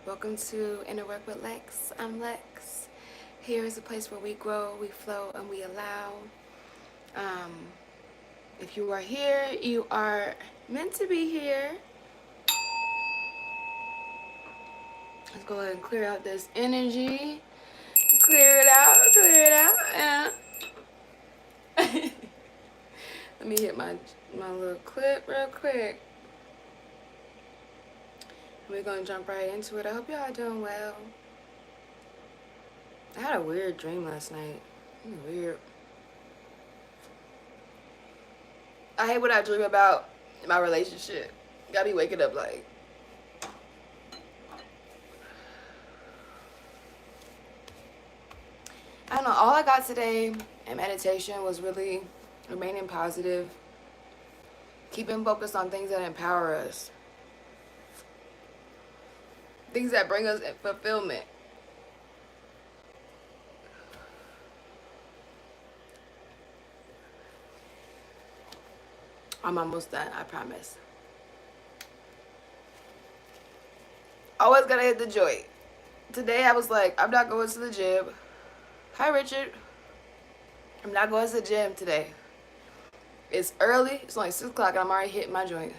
Welcome to InnerWork with Lex. I'm Lex. Here is a place where we grow, we flow, and we allow. Um, if you are here, you are meant to be here. Let's go ahead and clear out this energy. Clear it out, clear it out. Yeah. Let me hit my little clip real quick. We're gonna jump right into it. I hope y'all doing well. I had a weird dream last night. Weird. I hate what I dream about in my relationship. Gotta be waking up like. I don't know. All I got today in meditation was really remaining positive, keeping focused on things that empower us, things that bring us fulfillment. I'm almost done, I promise. Always gotta hit the joint. Today I was like, I'm not going to the gym. Hi, Richard. I'm not going to the gym today. It's early. It's only 6 o'clock and I'm already hitting my joint.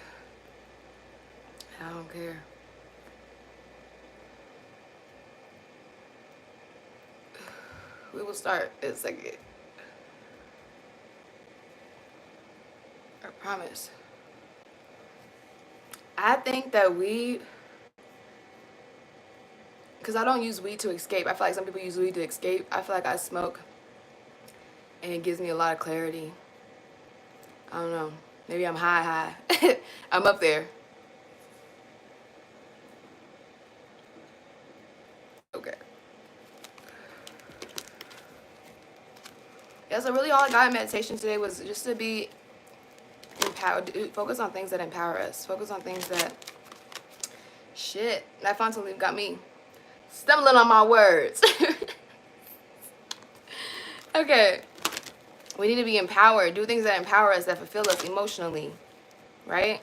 I don't care. We will start in a second. I promise. I think that weed, because I don't use weed to escape. I feel like some people use weed to escape. I feel like I smoke and it gives me a lot of clarity. I don't know. Maybe I'm high. I'm up there. Okay. Yeah, so really all I got in meditation today was just to be empowered. Focus on things that empower us. Focus on things that... Shit. That fonts leaf got me stumbling on my words. Okay. We need to be empowered. Do things that empower us, that fulfill us emotionally. Right?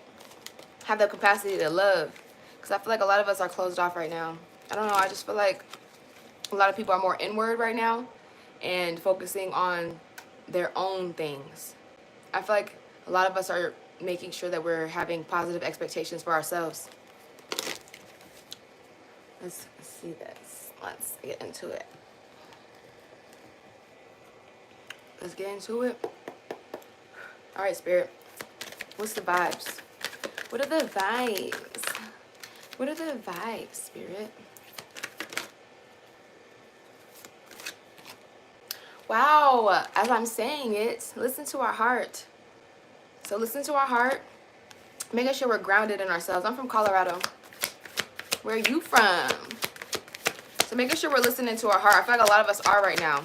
Have the capacity to love. Because I feel like a lot of us are closed off right now. I don't know. I just feel like a lot of people are more inward right now and focusing on their own things. I feel like a lot of us are making sure that we're having positive expectations for ourselves. Let's see this. Let's get into it. Let's get into it. All right, Spirit. What's the vibes? What are the vibes? What are the vibes, Spirit? Wow. As I'm saying it, listen to our heart. So listen to our heart. Making sure we're grounded in ourselves. I'm from Colorado. Where are you from? So making sure we're listening to our heart. I feel like a lot of us are right now.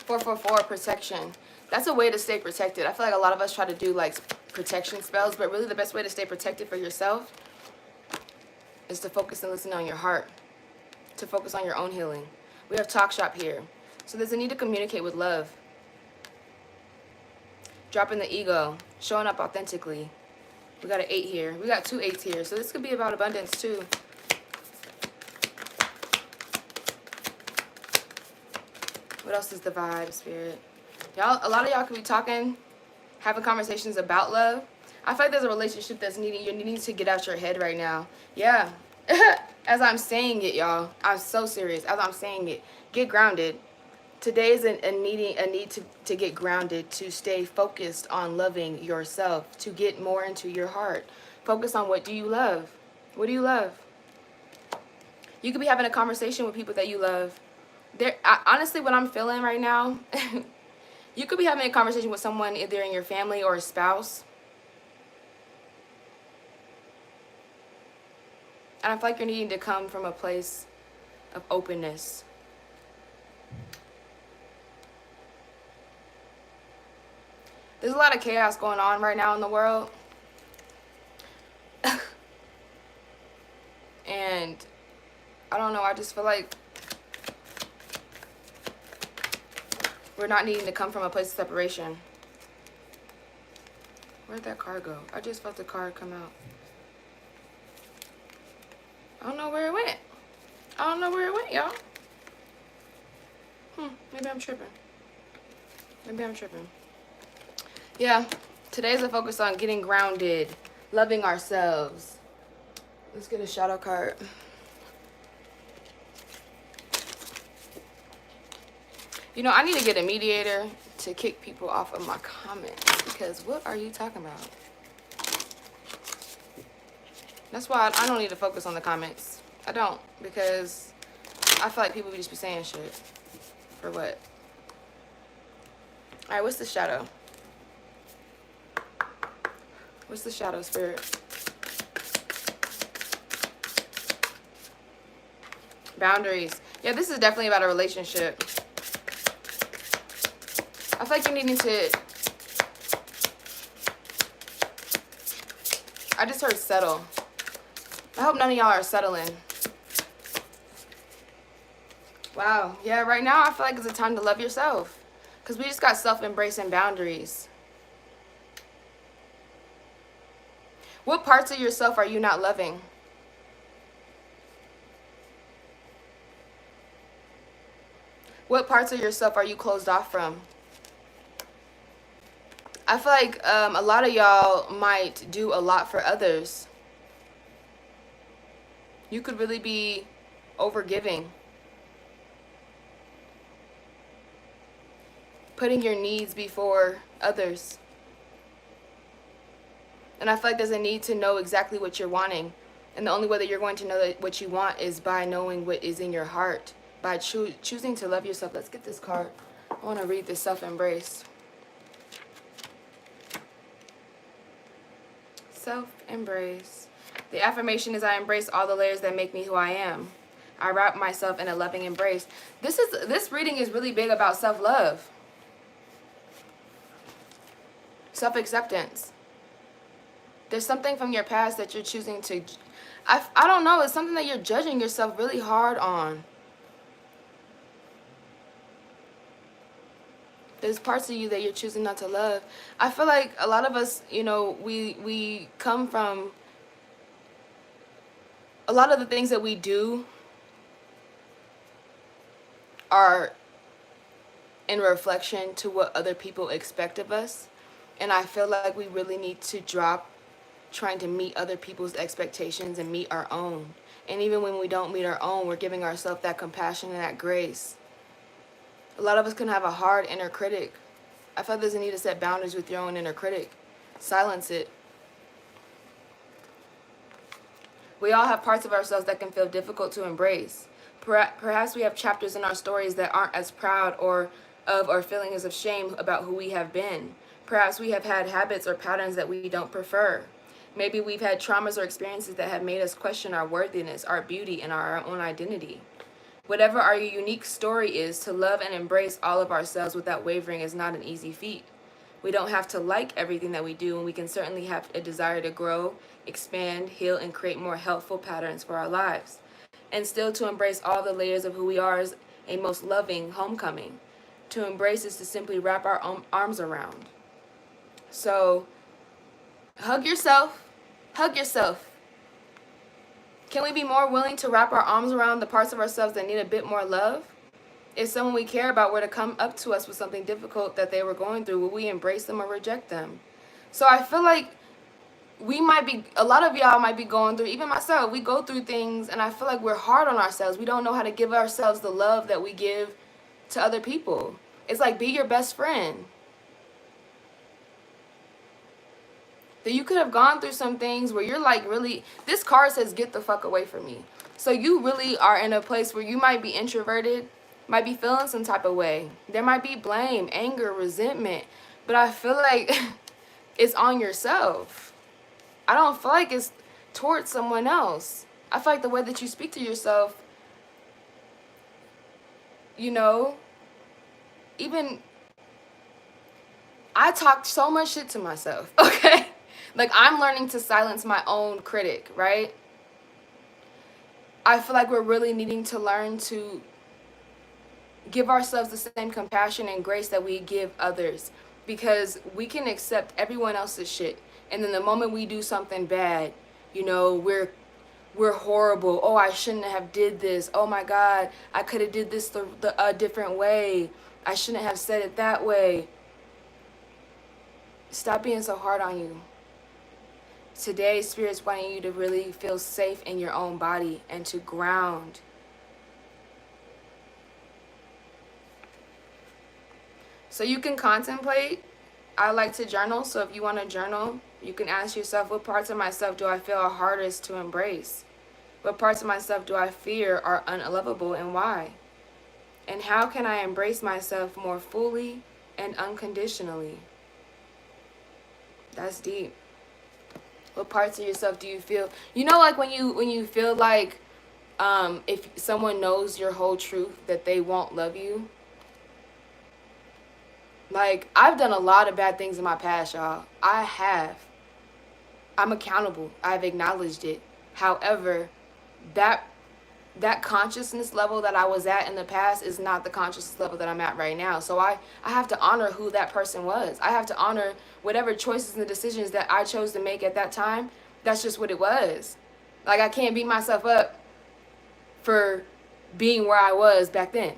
444, protection. That's a way to stay protected. I feel like a lot of us try to do like protection spells, but really the best way to stay protected for yourself is to focus and listen on your heart. To focus on your own healing. We have Talk Shop here. So there's a need to communicate with love. Dropping the ego. Showing up authentically. We got an 8 here. We got 2 8s here. So this could be about abundance too. What else is the vibe, Spirit? Y'all, a lot of y'all could be talking, having conversations about love. I feel like there's a relationship that's you're needing to get out your head right now. Yeah. As I'm saying it, y'all, I'm so serious. As I'm saying it, get grounded. Today is a need to get grounded, to stay focused on loving yourself, to get more into your heart. Focus on what do you love? What do you love? You could be having a conversation with people that you love. Honestly, what I'm feeling right now, you could be having a conversation with someone either in your family or a spouse. And I feel like you're needing to come from a place of openness. There's a lot of chaos going on right now in the world. And I don't know, I just feel like we're not needing to come from a place of separation. Where'd that card go? I just felt the card come out. I don't know where it went. I don't know where it went, y'all. Maybe I'm tripping. Maybe I'm tripping. Yeah, today's a focus on getting grounded, loving ourselves. Let's get a shadow card. You know, I need to get a mediator to kick people off of my comments, because what are you talking about? That's why I don't need to focus on the comments. I don't, because I feel like people just be saying shit. For what? All right, what's the shadow? What's the shadow, Spirit? Boundaries. Yeah, this is definitely about a relationship. I feel like you're needing to... I just heard settle. I hope none of y'all are settling. Wow. Yeah, right now I feel like it's a time to love yourself. Because we just got self-embrace and boundaries. What parts of yourself are you not loving? What parts of yourself are you closed off from? I feel like a lot of y'all might do a lot for others. You could really be overgiving. Putting your needs before others. And I feel like there's a need to know exactly what you're wanting. And the only way that you're going to know what you want is by knowing what is in your heart. By choosing to love yourself. Let's get this card. I want to read this self-embrace. Self-embrace. The affirmation is, I embrace all the layers that make me who I am. I wrap myself in a loving embrace. This reading is really big about self-love. Self-acceptance. There's something from your past that you're choosing to... I don't know. It's something that you're judging yourself really hard on. There's parts of you that you're choosing not to love. I feel like a lot of us, you know, we come from... A lot of the things that we do are in reflection to what other people expect of us. And I feel like we really need to drop trying to meet other people's expectations and meet our own. And even when we don't meet our own, we're giving ourselves that compassion and that grace. A lot of us can have a hard inner critic. I feel like there's a need to set boundaries with your own inner critic. Silence it. We all have parts of ourselves that can feel difficult to embrace. Perhaps we have chapters in our stories that aren't as proud or feelings of shame about who we have been. Perhaps we have had habits or patterns that we don't prefer. Maybe we've had traumas or experiences that have made us question our worthiness, our beauty, and our own identity. Whatever our unique story is, to love and embrace all of ourselves without wavering is not an easy feat. We don't have to like everything that we do, and we can certainly have a desire to grow, expand, heal, and create more helpful patterns for our lives. And still to embrace all the layers of who we are is a most loving homecoming. To embrace is to simply wrap our arms around. So, hug yourself. Hug yourself. Can we be more willing to wrap our arms around the parts of ourselves that need a bit more love? If someone we care about were to come up to us with something difficult that they were going through, will we embrace them or reject them? So I feel like a lot of y'all might be going through, even myself, we go through things and I feel like we're hard on ourselves. We don't know how to give ourselves the love that we give to other people. It's like, be your best friend. That you could have gone through some things where you're like, really, this card says get the fuck away from me. So you really are in a place where you might be introverted, might be feeling some type of way. There might be blame, anger, resentment, but I feel like it's on yourself. I don't feel like it's towards someone else. I feel like the way that you speak to yourself, you know, even I talk so much shit to myself, okay? Like, I'm learning to silence my own critic, right? I feel like we're really needing to learn to give ourselves the same compassion and grace that we give others, because we can accept everyone else's shit, and then the moment we do something bad, you know, we're we're horrible. Oh, I shouldn't have did this. Oh my God, I could have did this a different way. I shouldn't have said it that way. Stop being so hard on you. Today, Spirit's wanting you to really feel safe in your own body and to ground. So you can contemplate. I like to journal. So if you want to journal, you can ask yourself, what parts of myself do I feel hardest to embrace? What parts of myself do I fear are unlovable, and why? And how can I embrace myself more fully and unconditionally? That's deep. What parts of yourself do you feel? You know, like when you feel like if someone knows your whole truth, that they won't love you. Like, I've done a lot of bad things in my past, y'all. I have. I'm accountable. I've acknowledged it. However, that consciousness level that I was at in the past is not the consciousness level that I'm at right now. So I have to honor who that person was. I have to honor whatever choices and decisions that I chose to make at that time. That's just what it was. Like, I can't beat myself up for being where I was back then.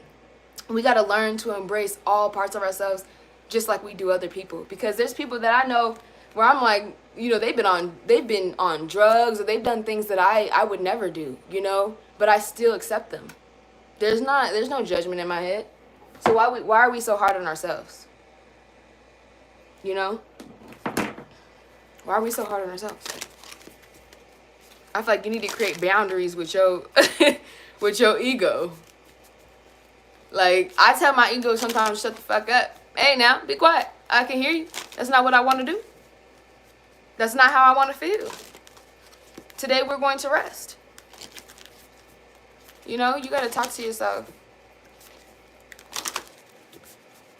We got to learn to embrace all parts of ourselves just like we do other people. Because there's people that I know where I'm like, you know, they've been on drugs, or they've done things that I would never do, you know, but I still accept them. There's no judgment in my head. So why are we so hard on ourselves? You know? Why are we so hard on ourselves? I feel like you need to create boundaries with your with your ego. Like, I tell my ego sometimes, shut the fuck up. Hey, now, be quiet. I can hear you. That's not what I want to do. That's not how I want to feel. Today, we're going to rest. You know, you got to talk to yourself.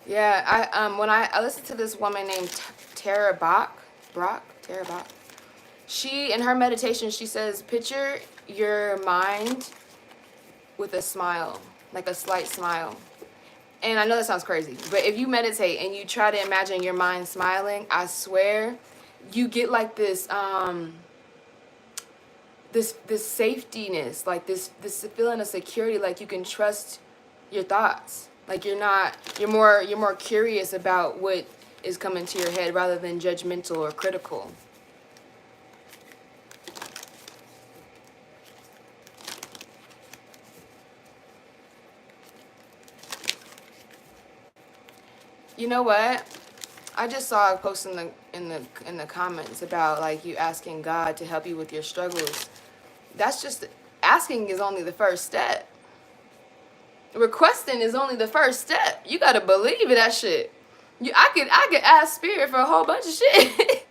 Yeah, when I listened to this woman named Tara Brach, she, in her meditation, she says, picture your mind with a smile, like a slight smile. And I know that sounds crazy, but if you meditate and you try to imagine your mind smiling, I swear, you get like this this safetiness, like this feeling of security, like you can trust your thoughts. Like you're more curious about what is coming to your head rather than judgmental or critical. You know what? I just saw a post in the comments about like you asking God to help you with your struggles. That's just, asking is only the first step. Requesting is only the first step. You gotta believe in that shit. I could ask Spirit for a whole bunch of shit,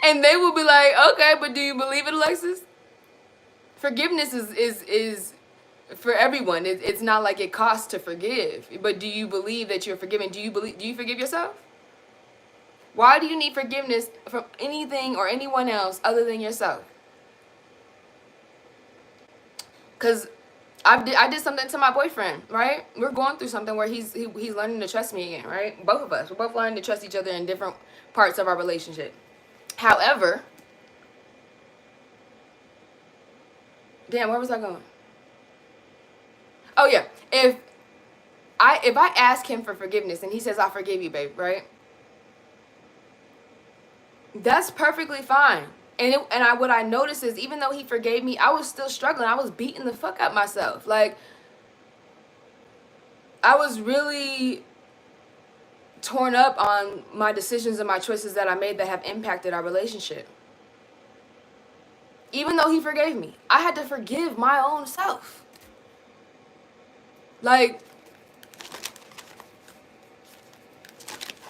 and they will be like, okay, but do you believe it, Alexis? Forgiveness is for everyone. It's not like it costs to forgive. But do you believe that you're forgiven? Do you forgive yourself? Why do you need forgiveness from anything or anyone else other than yourself? Because I did something to my boyfriend, right? We're going through something where he's learning to trust me again, right? Both of us. We're both learning to trust each other in different parts of our relationship. However, damn, where was I going? Oh yeah, if I ask him for forgiveness and he says, I forgive you, babe, right? That's perfectly fine. And what I noticed is, even though he forgave me, I was still struggling. I was beating the fuck out myself. Like, I was really torn up on my decisions and my choices that I made that have impacted our relationship. Even though he forgave me, I had to forgive my own self. Like,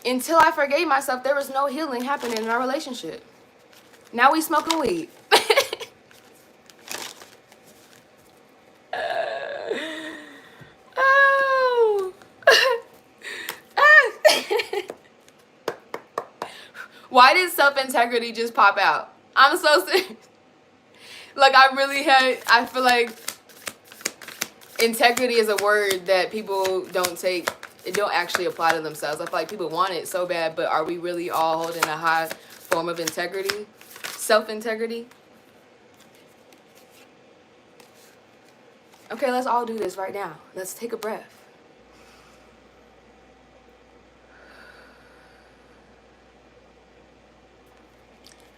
until I forgave myself, there was no healing happening in our relationship. Now we smoking weed. Oh. Why did self-integrity just pop out? I'm so serious. Like, I feel like integrity is a word that people don't actually apply to themselves. I feel like people want it so bad, but are we really all holding a high form of integrity? Self-integrity? Okay, let's all do this right now. Let's take a breath.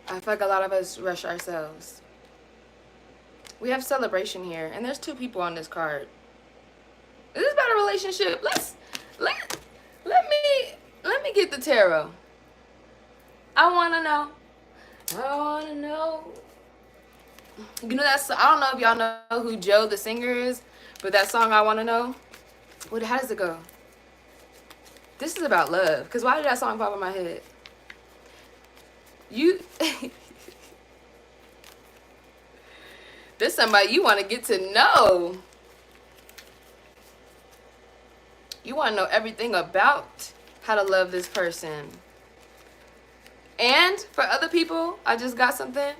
I feel like a lot of us rush ourselves. We have celebration here, and there's 2 people on this card. Is this about a relationship? Let me get the tarot. I wanna know. I wanna know. You know that song? I don't know if y'all know who Joe the singer is, but that song I Wanna Know. How does it go? This is about love. Cause why did that song pop in my head? You. There's somebody you want to get to know. You want to know everything about how to love this person. And for other people, I just got something.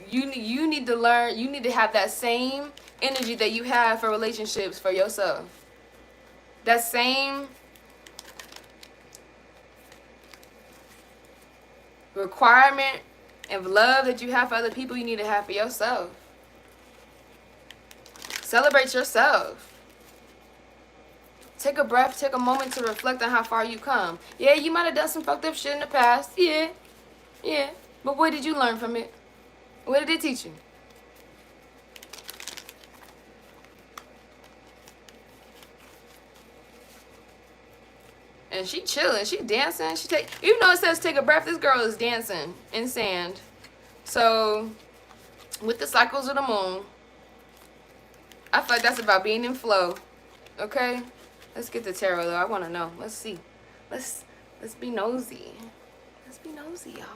You need to learn, you need to have that same energy that you have for relationships for yourself. That same requirement of love that you have for other people, you need to have for yourself. Celebrate yourself. Take a breath, take a moment to reflect on how far you come. Yeah, you might have done some fucked up shit in the past. Yeah. But what did you learn from it? What did it teach you? And she chilling, she dancing, even though it says take a breath, this girl is dancing in sand. So, with the cycles of the moon, I feel like that's about being in flow. Okay? Let's get the tarot though. I want to know. Let's see. Let's be nosy. Let's be nosy, y'all.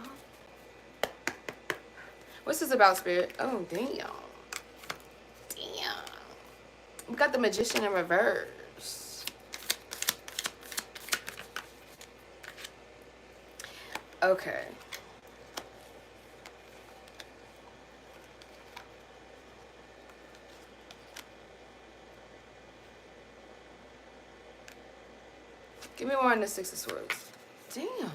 What's this about, Spirit? Oh, damn. We got the Magician in reverse. Okay. Give me more on the Six of Swords. Damn.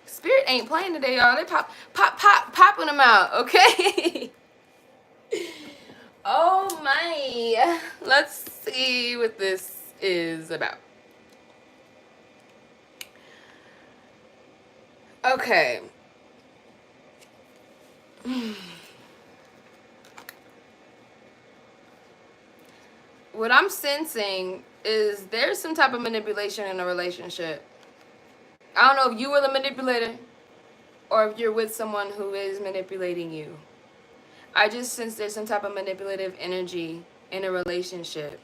Spirit ain't playing today, y'all. They popping them out, okay? Oh my. Let's see what this is about. Okay. What I'm sensing is there's some type of manipulation in a relationship. I don't know if you were the manipulator or if you're with someone who is manipulating you. I just sense there's some type of manipulative energy in a relationship.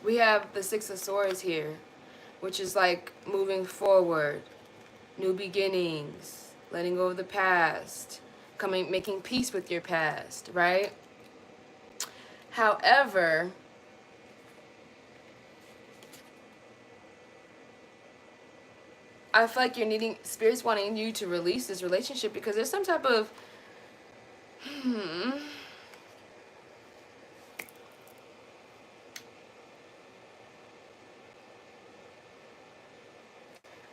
We have the Six of Swords here, which is like moving forward, new beginnings, letting go of the past, making peace with your past, right? However, I feel like you're needing, Spirit's wanting you to release this relationship because there's some type of,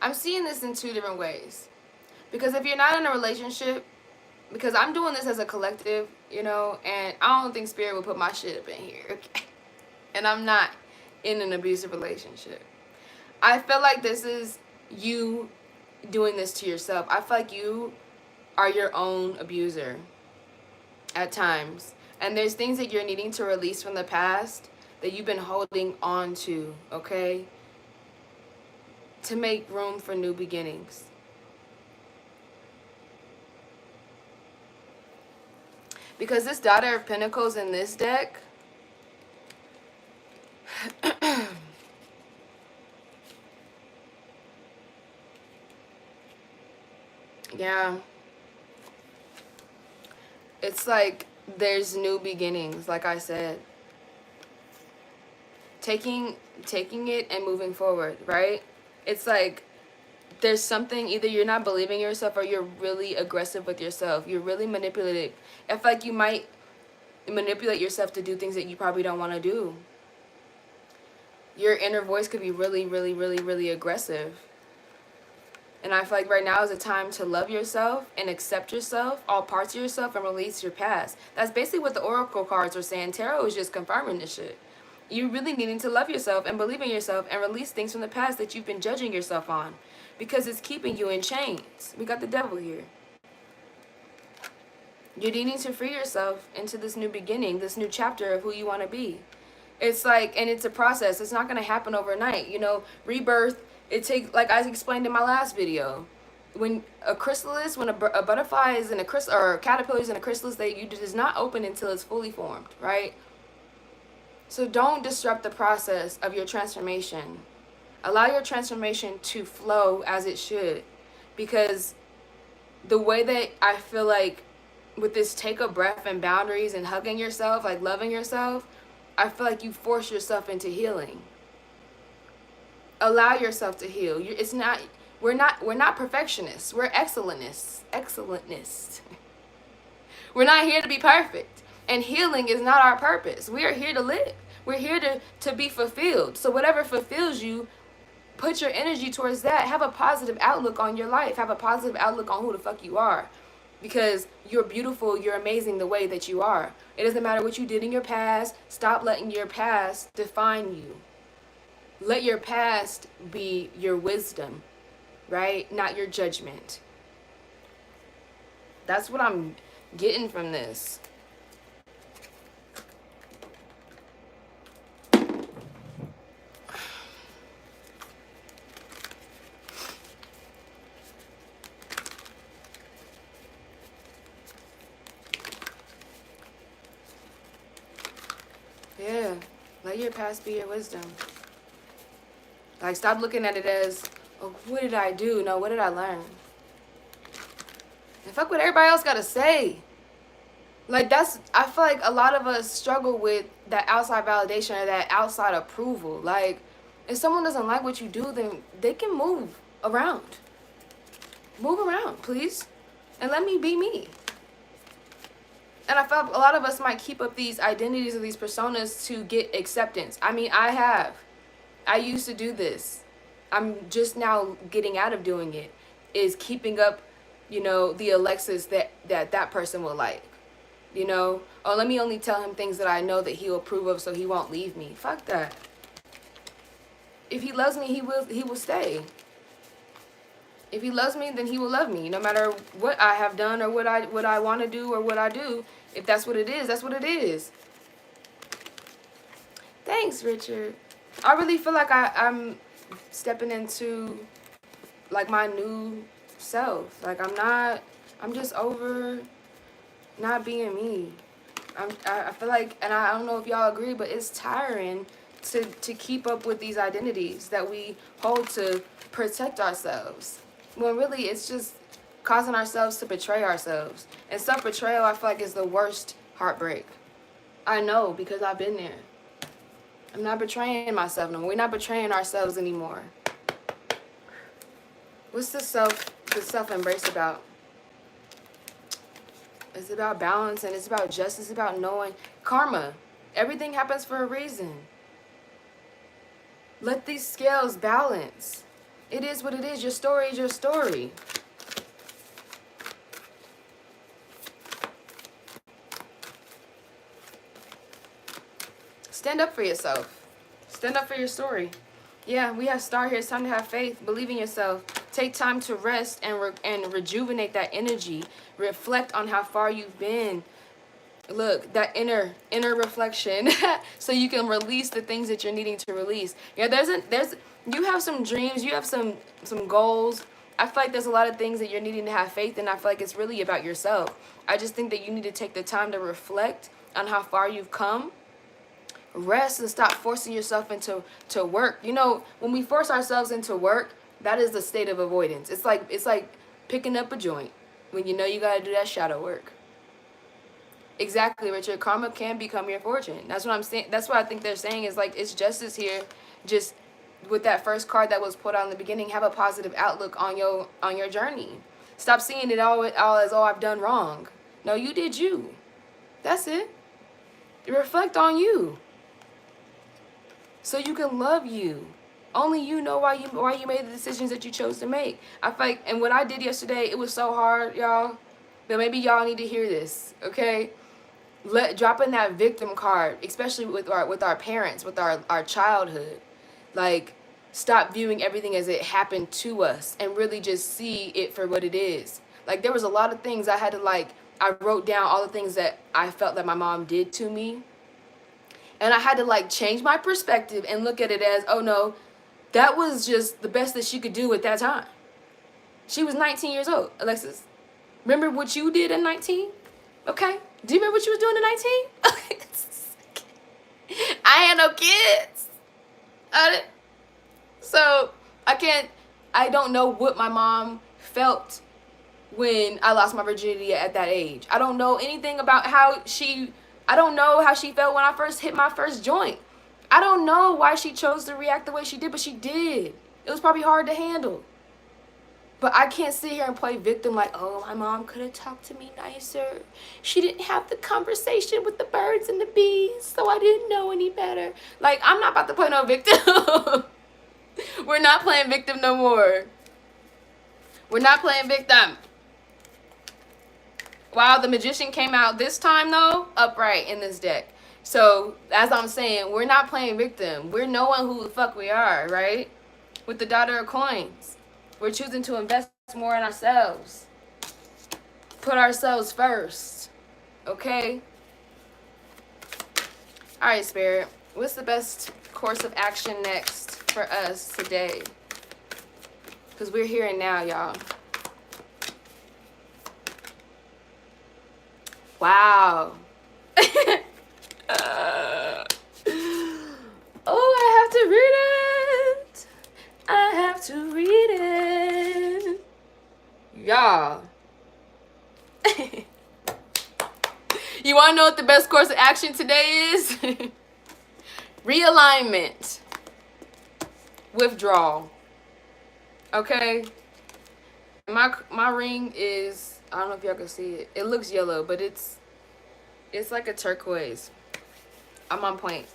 I'm seeing this in 2 different ways. Because if you're not in a relationship, because I'm doing this as a collective, you know, and I don't think Spirit will put my shit up in here, okay? And I'm not in an abusive relationship. I feel like this is you doing this to yourself. I feel like you are your own abuser at times. And there's things that you're needing to release from the past that you've been holding on to, okay? To make room for new beginnings. Because this Daughter of Pentacles in this deck, yeah, it's like there's new beginnings, like I said. Taking it and moving forward, right? It's like there's something, either you're not believing yourself or you're really aggressive with yourself. You're really manipulative. I feel like you might manipulate yourself to do things that you probably don't want to do. Your inner voice could be really, really, really, really aggressive. And I feel like right now is a time to love yourself and accept yourself, all parts of yourself, and release your past. That's basically what the oracle cards are saying. Tarot is just confirming this shit. You really needing to love yourself and believe in yourself and release things from the past that you've been judging yourself on, because it's keeping you in chains. We got the devil here. You're needing to free yourself into this new beginning, this new chapter of who you want to be. It's like, and it's a process. It's not going to happen overnight. You know, rebirth, it takes, like I explained in my last video, when a chrysalis, when a butterfly is in a chrysalis, or a caterpillar is in a chrysalis, it does not open until it's fully formed, right? So don't disrupt the process of your transformation. Allow your transformation to flow as it should. Because the way that I feel like with this take a breath and boundaries and hugging yourself, like loving yourself, I feel like you force yourself into healing. Allow yourself to heal. We're not perfectionists. We're excellentists. We're not here to be perfect. And healing is not our purpose. We are here to live. We're here to be fulfilled. So whatever fulfills you, put your energy towards that. Have a positive outlook on your life. Have a positive outlook on who the fuck you are. Because you're beautiful, you're amazing the way that you are. It doesn't matter what you did in your past. Stop letting your past define you. Let your past be your wisdom, right? Not your judgment. That's what I'm getting from this. Yeah, let your past be your wisdom. Like, stop looking at it as, oh, what did I do? No, what did I learn? And fuck what everybody else got to say. Like, I feel like a lot of us struggle with that outside validation or that outside approval. Like, if someone doesn't like what you do, then they can move around. Move around, please. And let me be me. And I felt a lot of us might keep up these identities or these personas to get acceptance. I mean, I used to do this. I'm just now getting out of doing it. Is keeping up, you know, the Alexis that person will like. You know? Or let me only tell him things that I know that he'll approve of so he won't leave me. Fuck that. If he loves me, he will stay. If he loves me, then he will love me. No matter what I have done or what I want to do or what I do. If that's what it is, that's what it is. Thanks, Richard. I really feel like I'm stepping into like my new self. Like I'm just over not being me. I feel like, and I don't know if y'all agree, but it's tiring to keep up with these identities that we hold to protect ourselves. When really it's just causing ourselves to betray ourselves. And self-betrayal, I feel like, is the worst heartbreak. I know, because I've been there. I'm not betraying myself no more. We're not betraying ourselves anymore. What's the self-embrace about? It's about balance, and it's about justice. It's about knowing karma. Everything happens for a reason. Let these scales balance. It is what it is. Your story is your story. Stand up for yourself. Stand up for your story. Yeah, we have Star here. It's time to have faith. Believe in yourself. Take time to rest and rejuvenate that energy. Reflect on how far you've been. Look, that inner reflection, so you can release the things that you're needing to release. Yeah, you have some dreams. You have some goals. I feel like there's a lot of things that you're needing to have faith in. I feel like it's really about yourself. I just think that you need to take the time to reflect on how far you've come. Rest and stop forcing yourself into work. You know, when we force ourselves into work, that is a state of avoidance. It's like picking up a joint when you know you gotta do that shadow work. Exactly, Richard. Karma can become your fortune. That's what I'm saying. That's what I think they're saying is like it's justice here. Just with that first card that was put out in the beginning, have a positive outlook on your journey. Stop seeing it all as, oh, I've done wrong. No, you did you. That's it. Reflect on you. So you can love you. Only you know why you made the decisions that you chose to make. I feel like, and what I did yesterday, it was so hard, y'all. But maybe y'all need to hear this, okay? Dropping that victim card, especially with our parents, with our childhood. Like, stop viewing everything as it happened to us and really just see it for what it is. Like, there was a lot of things I had to, like, I wrote down all the things that I felt that my mom did to me. And I had to, like, change my perspective and look at it as, oh no, that was just the best that she could do at that time. She was 19 years old, Alexis. Remember what you did at 19? Okay? Do you remember what you was doing at 19? I had no kids. So I don't know what my mom felt when I lost my virginity at that age. I don't know anything about I don't know how she felt when I first hit my first joint. I don't know why she chose to react the way she did, but she did. It was probably hard to handle. But I can't sit here and play victim like, oh, my mom could have talked to me nicer. She didn't have the conversation with the birds and the bees, so I didn't know any better. Like, I'm not about to play no victim. We're not playing victim no more. We're not playing victim. Wow, the Magician came out this time, though, upright in this deck. So, as I'm saying, we're not playing victim. We're knowing who the fuck we are, right? With the Daughter of Coins. We're choosing to invest more in ourselves. Put ourselves first. Okay? Alright, Spirit. What's the best course of action next for us today? Because we're here and now, y'all. Wow. Oh, I have to read it. I have to read it. Y'all. You want to know what the best course of action today is? Realignment. Withdrawal. Okay? My ring is, I don't know if y'all can see it. It looks yellow, but it's like a turquoise. I'm on point.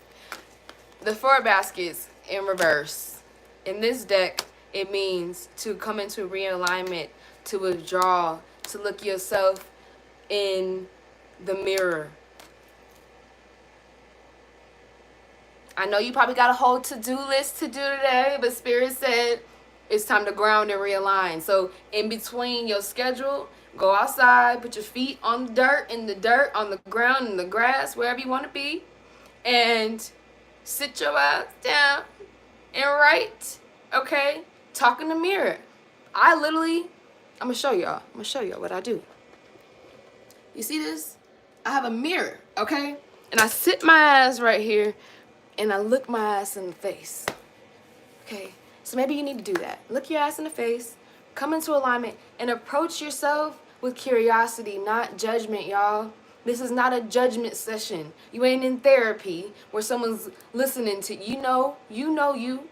The 4 baskets in reverse. In this deck, it means to come into realignment, to withdraw, to look yourself in the mirror. I know you probably got a whole to-do list to do today, but Spirit said it's time to ground and realign. So in between your schedule, go outside, put your feet on the dirt, on the ground, in the grass, wherever you want to be, and sit your ass down and write, okay? Talk in the mirror. I'm gonna show y'all what I do. You see this? I have a mirror, okay? And I sit my ass right here and I look my ass in the face, okay? So maybe you need to do that. Look your ass in the face, come into alignment, and approach yourself with curiosity, not judgment, y'all. This is not a judgment session. You ain't in therapy where someone's listening to you. You.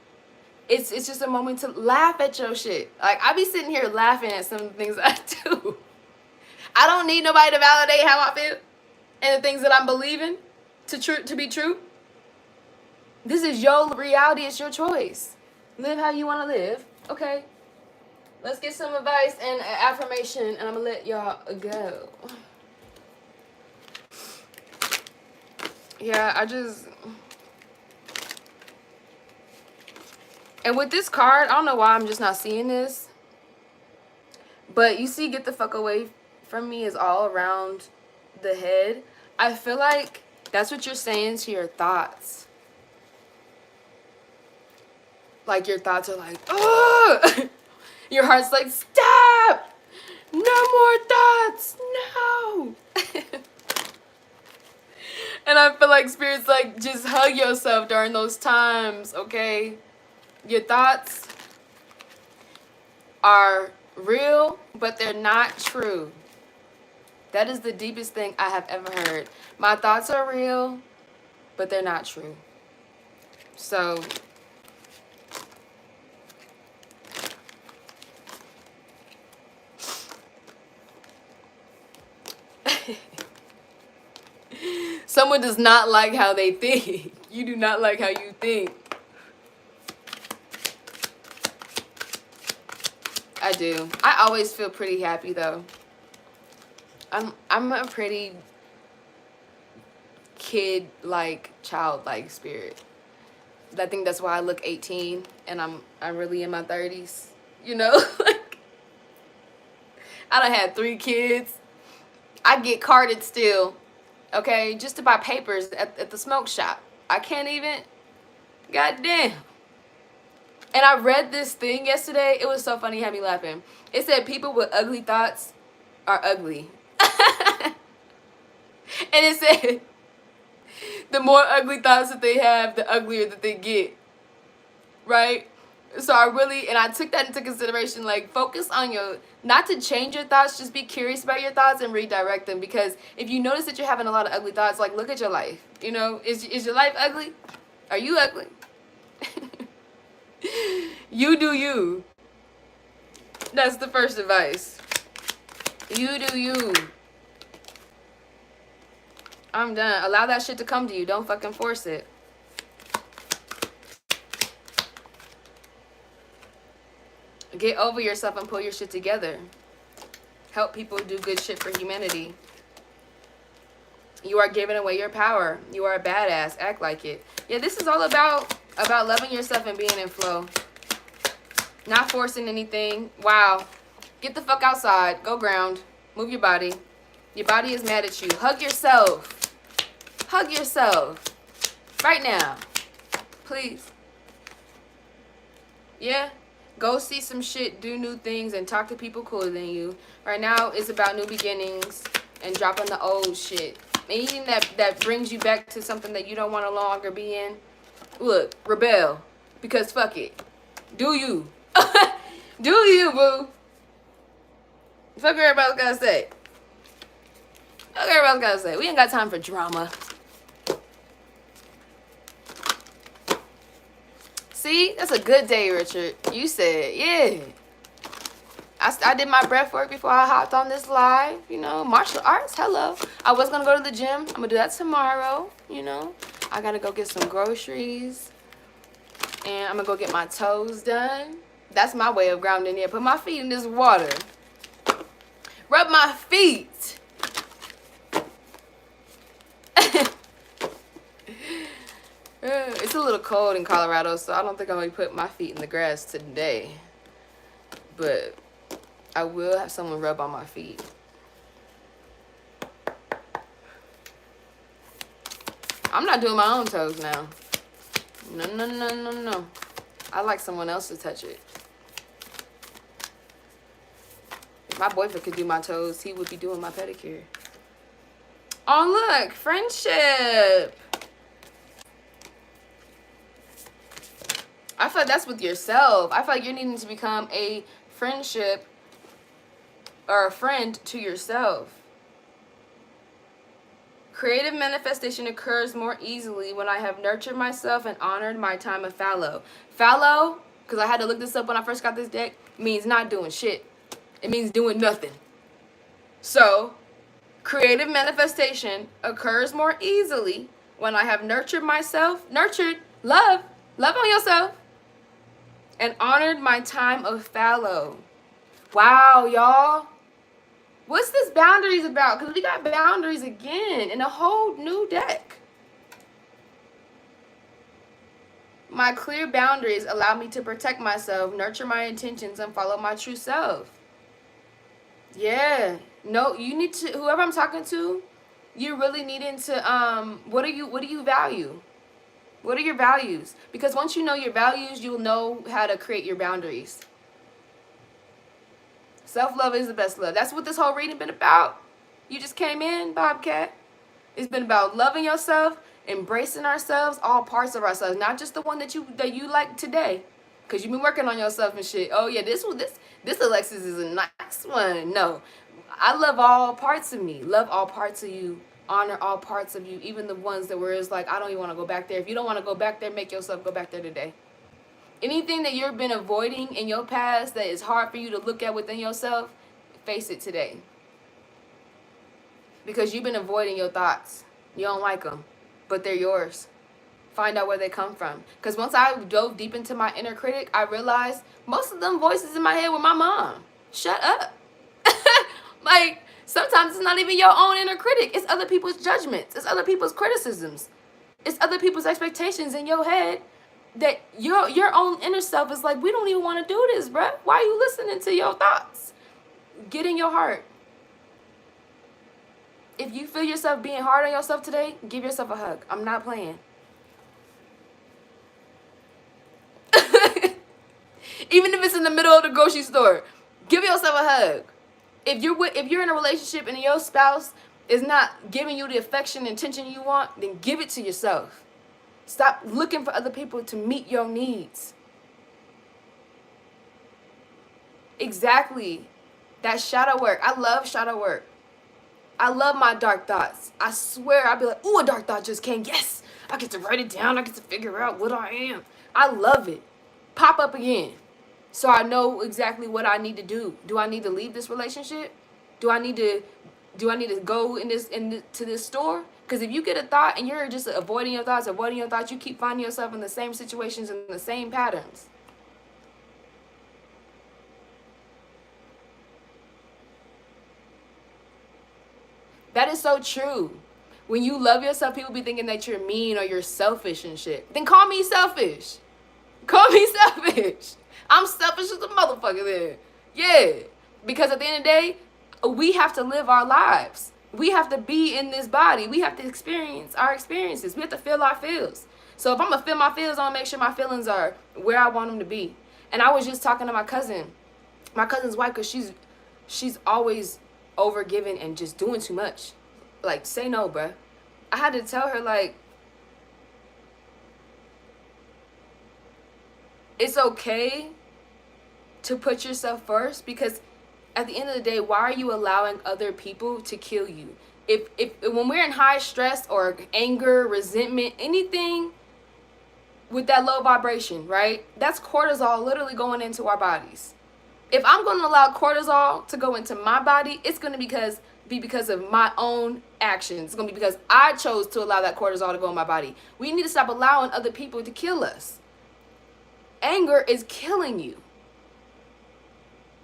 It's just a moment to laugh at your shit. Like, I be sitting here laughing at some of the things I do. I don't need nobody to validate how I feel and the things that I'm believing to be true. This is your reality. It's your choice. Live how you want to live. Okay. Let's get some advice and affirmation, and I'm going to let y'all go. Yeah, and with this card, I don't know why I'm just not seeing this. But you see, get the fuck away from me is all around the head. I feel like that's what you're saying to your thoughts. Like, your thoughts are like, oh! Your heart's like, stop! No more thoughts! No! And I feel like Spirit's like, just hug yourself during those times, okay? Your thoughts are real, but they're not true. That is the deepest thing I have ever heard. My thoughts are real, but they're not true. So, someone does not like how they think. You do not like how you think. I do. I always feel pretty happy though. I'm a pretty kid-like, childlike spirit. I think that's why I look 18 and I'm really in my 30s. You know, like I done had 3 kids. I get carded still, okay, just to buy papers at the smoke shop. I can't even. Goddamn. And I read this thing yesterday. It was so funny. It had me laughing. It said people with ugly thoughts are ugly. And it said the more ugly thoughts that they have, the uglier that they get. Right? So I took that into consideration, like focus on not to change your thoughts, just be curious about your thoughts and redirect them. Because if you notice that you're having a lot of ugly thoughts, like look at your life. You know, is your life ugly? Are you ugly? You do you. That's the first advice. You do you. I'm done. Allow that shit to come to you. Don't fucking force it. Get over yourself and pull your shit together. Help people do good shit for humanity. You are giving away your power. You are a badass. Act like it. Yeah, this is all about loving yourself and being in flow. Not forcing anything. Wow. Get the fuck outside. Go ground. Move your body. Your body is mad at you. Hug yourself. Hug yourself. Right now. Please. Yeah. Go see some shit. Do new things and talk to people cooler than you. Right now, it's about new beginnings and dropping the old shit. Anything that brings you back to something that you don't want to longer be in. Look, rebel. Because fuck it. Do you. Do you, boo. Fuck what everybody's gotta say. Fuck what everybody's gotta say. We ain't got time for drama. See? That's a good day, Richard. You said, yeah. I did my breath work before I hopped on this live. You know, martial arts, hello. I was gonna go to the gym. I'm gonna do that tomorrow, you know. I gotta go get some groceries. And I'm gonna go get my toes done. That's my way of grounding here. Put my feet in this water. Rub my feet. It's a little cold in Colorado, so I don't think I'm gonna put my feet in the grass today. But I will have someone rub on my feet. I'm not doing my own toes now. No. I like someone else to touch it. If my boyfriend could do my toes, he would be doing my pedicure. Oh, look, friendship. I feel like that's with yourself. I feel like you're needing to become a friendship or a friend to yourself. Creative manifestation occurs more easily when I have nurtured myself and honored my time of fallow. Fallow, because I had to look this up when I first got this deck, means not doing shit. It means doing nothing. So, creative manifestation occurs more easily when I have nurtured myself, love on yourself, and honored my time of fallow. Wow, y'all. What's this boundaries about? Because we got boundaries again in a whole new deck. My clear boundaries allow me to protect myself, nurture my intentions, and follow my true self. Yeah. No, you need to, whoever I'm talking to, you're really needing to, what do you value? What are your values? Because once you know your values, you'll know how to create your boundaries. Self-love is the best love. That's what this whole reading been about. You just came in, Bobcat. It's been about loving yourself, embracing ourselves, all parts of ourselves, not just the one that you like today. Because you've been working on yourself and shit. Oh yeah, this Alexis is a nice one. No. I love all parts of me. Love all parts of you. Honor all parts of you, even the ones that where it's like, I don't even want to go back there. If you don't want to go back there, make yourself go back there today. Anything that you've been avoiding in your past that is hard for you to look at within yourself, face it today. Because you've been avoiding your thoughts. You don't like them, but they're yours. find out where they come from. Because once I dove deep into my inner critic, I realized most of them voices in my head were my mom. Shut up. Like, sometimes it's not even your own inner critic. It's other people's judgments. It's other people's criticisms. It's other people's expectations in your head that your own inner self is like, we don't even want to do this, bruh. Why are you listening to your thoughts? Get in your heart. If you feel yourself being hard on yourself today, give yourself a hug. I'm not playing. Even if it's in the middle of the grocery store, give yourself a hug. If you're in a relationship and your spouse is not giving you the affection and attention you want, then give it to yourself. Stop looking for other people to meet your needs. Exactly. That shadow work. I love shadow work. I love my dark thoughts. I swear, I'd be like, ooh, a dark thought just came. Yes, I get to write it down. I get to figure out what I am. I love it. Pop up again. So I know exactly what I need to do. Do I need to leave this relationship? Do I need to go to this store? Because if you get a thought and you're just avoiding your thoughts, you keep finding yourself in the same situations and the same patterns. That is so true. When you love yourself, people be thinking that you're mean or you're selfish and shit. Then call me selfish. Call me selfish. I'm selfish as a motherfucker then. Yeah. Because at the end of the day, we have to live our lives. We have to be in this body. We have to experience our experiences. We have to feel our feels. So if I'm going to feel my feels, I want to make sure my feelings are where I want them to be. And I was just talking to my cousin's wife, because she's always overgiving and just doing too much. Like, say no, bruh. I had to tell her, like, it's okay to put yourself first, because at the end of the day, why are you allowing other people to kill you? If when we're in high stress or anger, resentment, anything with that low vibration, right? That's cortisol literally going into our bodies. If I'm going to allow cortisol to go into my body, it's going to be because of my own actions. It's going to be because I chose to allow that cortisol to go in my body. We need to stop allowing other people to kill us. Anger is killing you.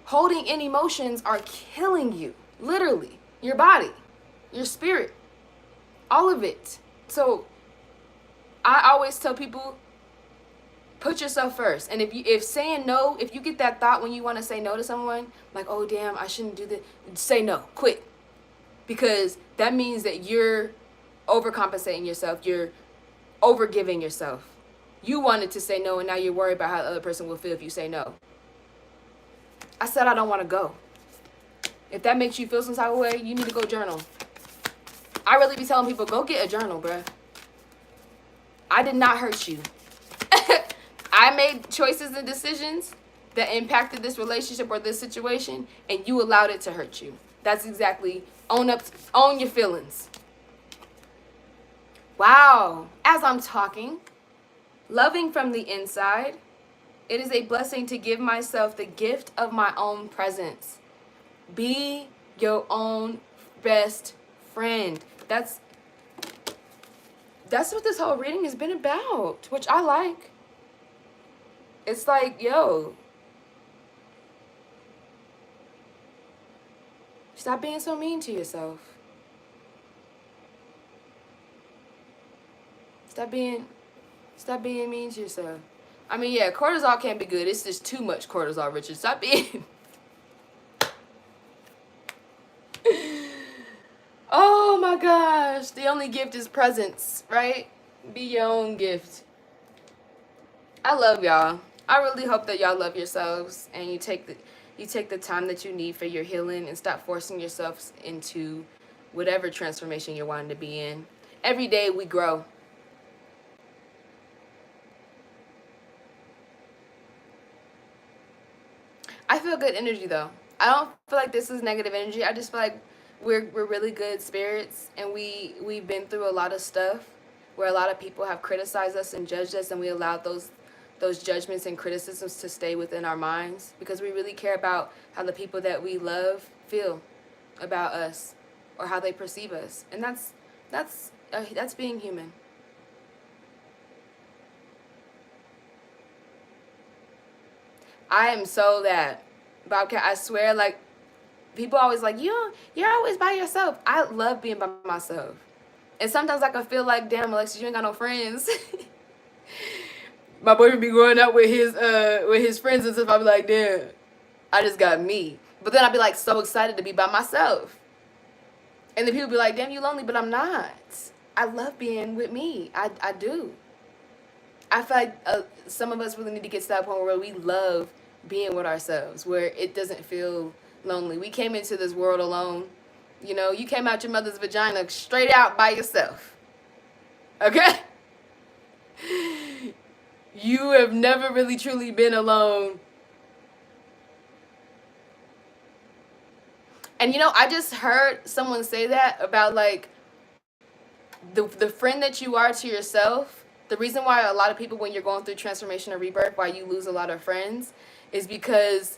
Holding in emotions are killing you. Literally. Your body. Your spirit. All of it. So I always tell people, put yourself first. And if saying no, if you get that thought when you want to say no to someone, like, oh damn, I shouldn't do this, say no, quick. Because that means that you're overcompensating yourself, you're overgiving yourself. You wanted to say no, and now you're worried about how the other person will feel if you say no. I said I don't want to go. If that makes you feel some type of way, you need to go journal. I really be telling people, go get a journal, bruh. I did not hurt you. I made choices and decisions that impacted this relationship or this situation, and you allowed it to hurt you. That's exactly, own your feelings. Wow. As I'm talking, loving from the inside, it is a blessing to give myself the gift of my own presence. Be your own best friend. That's what this whole reading has been about, which I like. It's like, yo, stop being so mean to yourself. Stop being mean to yourself. I mean, yeah, cortisol can be good. It's just too much cortisol, Richard. Stop being... Oh my gosh. The only gift is presence, right? Be your own gift. I love y'all. I really hope that y'all love yourselves and you take the time that you need for your healing and stop forcing yourselves into whatever transformation you're wanting to be in. Every day we grow. I feel good energy though. I don't feel like this is negative energy. I just feel like we're really good spirits, and we've been through a lot of stuff where a lot of people have criticized us and judged us, and we allowed those judgments and criticisms to stay within our minds because we really care about how the people that we love feel about us or how they perceive us. And that's being human. I am so that. Bobcat, I swear, like, people always like, you're always by yourself. I love being by myself. And sometimes I can feel like, damn, Alexis, you ain't got no friends. My boyfriend be going out with his friends and stuff. I be like, damn, I just got me. But then I'd be like so excited to be by myself. And then people be like, damn, you lonely, but I'm not. I love being with me. I do. I feel like some of us really need to get to that point where we love being with ourselves, where it doesn't feel lonely. We came into this world alone. You know, you came out your mother's vagina straight out by yourself. Okay? You have never really truly been alone. And you know, I just heard someone say that about like the friend that you are to yourself. The reason why a lot of people, when you're going through transformation or rebirth, why you lose a lot of friends is because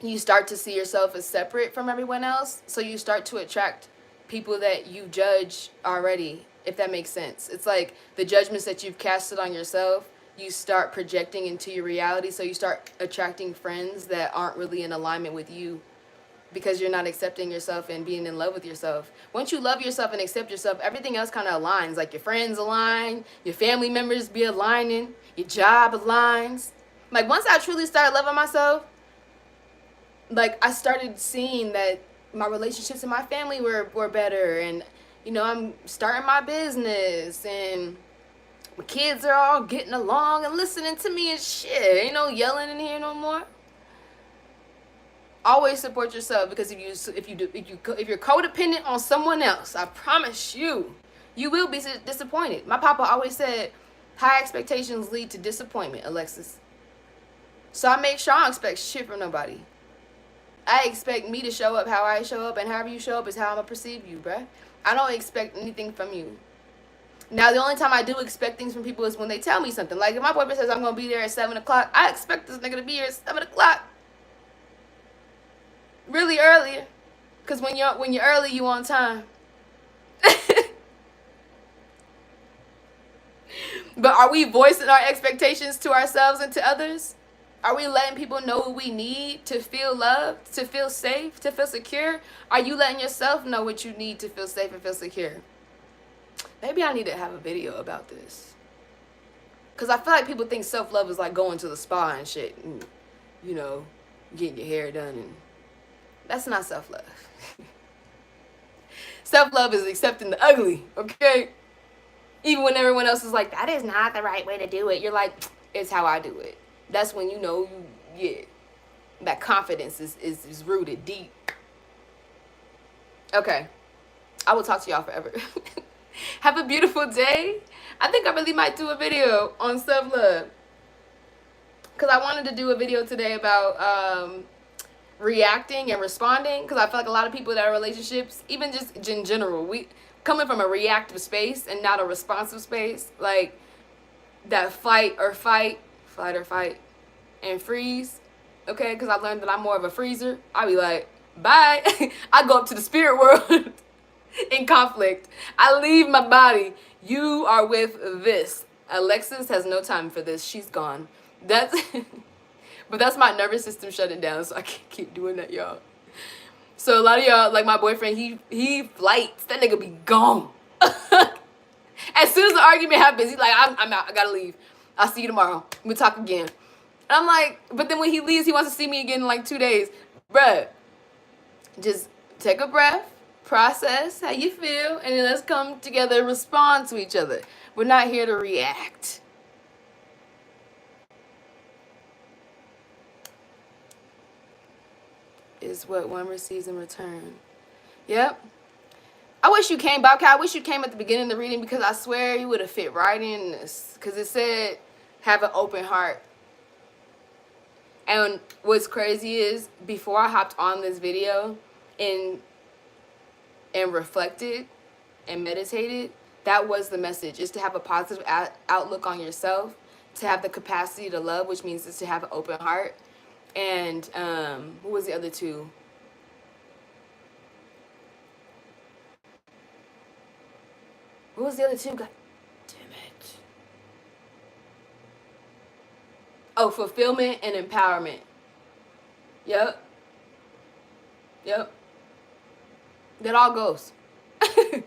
you start to see yourself as separate from everyone else. So you start to attract people that you judge already, if that makes sense. It's like the judgments that you've casted on yourself, you start projecting into your reality. So you start attracting friends that aren't really in alignment with you, because you're not accepting yourself and being in love with yourself. Once you love yourself and accept yourself, everything else kind of aligns. Like your friends align, your family members be aligning, your job aligns. Like once I truly started loving myself, like I started seeing that my relationships in my family were better, and you know, I'm starting my business and my kids are all getting along and listening to me and shit. Ain't no yelling in here no more. Always support yourself, because if you're codependent on someone else, I promise you, you will be disappointed. My papa always said, high expectations lead to disappointment, Alexis. So I make sure I don't expect shit from nobody. I expect me to show up how I show up, and however you show up is how I'm gonna perceive you, bruh. I don't expect anything from you. Now, the only time I do expect things from people is when they tell me something. Like if my boyfriend says I'm gonna be there at 7 o'clock, I expect this nigga to be here at 7 o'clock. Really early, because when you're early, you on time. But are we voicing our expectations to ourselves and to others? Are we letting people know what we need to feel loved, to feel safe, to feel secure? Are you letting yourself know what you need to feel safe and feel secure? Maybe I need to have a video about this, because I feel like people think self-love is like going to the spa and shit, and, you know, getting your hair done, and that's not self-love. Self-love is accepting the ugly, okay? Even when everyone else is like, that is not the right way to do it. You're like, it's how I do it. That's when you know, yeah, that confidence is rooted deep. Okay. I will talk to y'all forever. Have a beautiful day. I think I really might do a video on self-love, because I wanted to do a video today about reacting and responding, because I feel like a lot of people that are in relationships, even just in general, we coming from a reactive space and not a responsive space, like that flight or fight, and freeze, okay? Because I learned that I'm more of a freezer. I be like, bye. I go up to the spirit world in conflict. I leave my body. You are with this. Alexis has no time for this. She's gone. That's but that's my nervous system shutting down, so I can't keep doing that, y'all. So a lot of y'all, like my boyfriend, he flights. That nigga be gone. As soon as the argument happens, he's like, I'm out. I gotta leave. I'll see you tomorrow. We'll talk again. And I'm like, but then when he leaves, he wants to see me again in like 2 days. Bruh, just take a breath, process how you feel, and then let's come together and respond to each other. We're not here to react. Is what one receives in return. Yep. I wish you came, Bobcat. I wish you came at the beginning of the reading, because I swear you would have fit right in this. Because it said, have an open heart. And what's crazy is, before I hopped on this video and reflected and meditated, that was the message, is to have a positive outlook on yourself, to have the capacity to love, which means is to have an open heart. And what was the other two? What was the other two? God damn it. Oh, fulfillment and empowerment. Yep. Yep. That all goes. I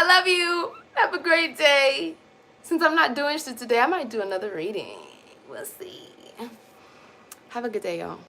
love you. Have a great day. Since I'm not doing shit today, I might do another reading. We'll see. Have a good day, y'all.